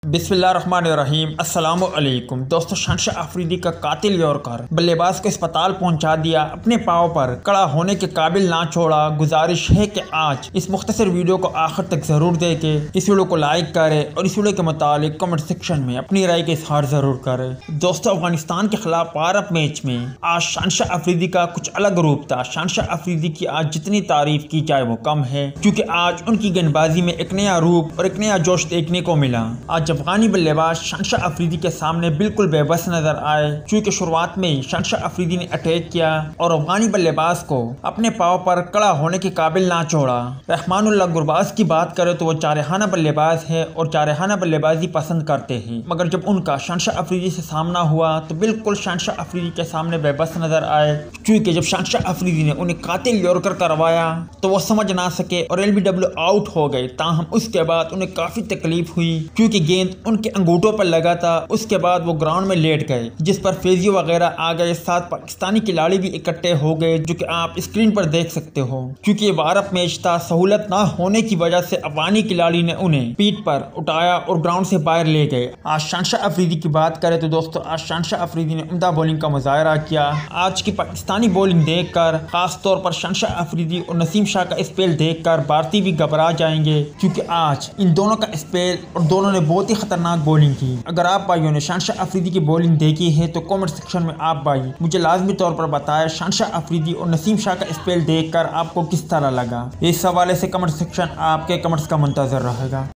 बिस्मिल्लाहिर्रहमानिर्रहीम अस्सलामुअलैकुम दोस्तों, शहनशाह अफरीदी का कातिल यॉर्कर बल्लेबाज को अस्पताल पहुंचा दिया, अपने पाँव पर खड़ा होने के काबिल ना छोड़ा। गुजारिश है कि आज इस मुख्तसर वीडियो को आखिर तक जरूर देखें, इस वीडियो को लाइक करें और इस वीडियो के मुतालिक कमेंट सेक्शन में अपनी राय का इजहार जरूर करें। दोस्तों, अफगानिस्तान के खिलाफ भारत मैच में आज शहनशाह अफरीदी का कुछ अलग रूप था। शहनशाह अफरीदी की आज जितनी तारीफ की जाए वो कम है, क्योंकि आज उनकी गेंदबाजी में एक नया रूप और एक नया जोश देखने को मिला। आज अफगानी बल्लेबाज शहनशाह अफरीदी के सामने बिल्कुल बेबस नजर आए, क्योंकि शुरुआत में शहनशाह अफरीदी ने अटैक किया और अफगानी बल्लेबाज को अपने पाँव पर खड़ा होने के काबिल ना छोड़ा। रहमानुल्लाह गुरबाज की बात करें तो वो चारहाना बल्लेबाज है और चारहाना बल्लेबाजी पसंद करते हैं, मगर जब उनका शहनशाह अफरीदी से सामना हुआ तो बिल्कुल शहनशाह अफरीदी के सामने बेबस नजर आए, क्योंकि जब शहनशाह अफरीदी ने उन्हें कातिल यॉर्कर करवाया तो वो समझ ना सके और LBW आउट हो गए। ताहम उसके बाद उन्हें काफी तकलीफ हुई, क्योंकि गेंद उनके अंगूठों पर लगा था। उसके बाद वो ग्राउंड में लेट गए, जिस पर फिजियो वगैरह आ गए। साथ पाकिस्तानी खिलाड़ी भी इकट्ठे हो गए, जो कि आप स्क्रीन पर देख सकते हो। क्योंकि ये भारत मैच था, सहूलत ना होने की वजह से अफगानी खिलाड़ी ने उन्हें पीठ पर उठाया और ग्राउंड से बाहर ले गए। आज शहनशाह अफरीदी की बात करें तो दोस्तों, आज शहनशाह अफरीदी ने उम्दा बॉलिंग का मुजाहरा किया। आज की पाकिस्तानी बॉलिंग देखकर, खास तौर पर शहनशाह अफरीदी और नसीम शाह का स्पेल देखकर भारतीय भी घबरा जाएंगे, क्योंकि आज इन दोनों का स्पेल और दोनों ने बहुत ही खतरनाक बॉलिंग की। अगर आप भाइयों ने शहनशाह अफरीदी की बॉलिंग देखी है तो कमेंट सेक्शन में आप भाई मुझे लाजमी तौर पर बताएं, शहनशाह अफरीदी और नसीम शाह का स्पेल देखकर आपको किस तरह लगा। इस हवाले से कमेंट सेक्शन आपके कमेंट्स का मुंतजर रहेगा।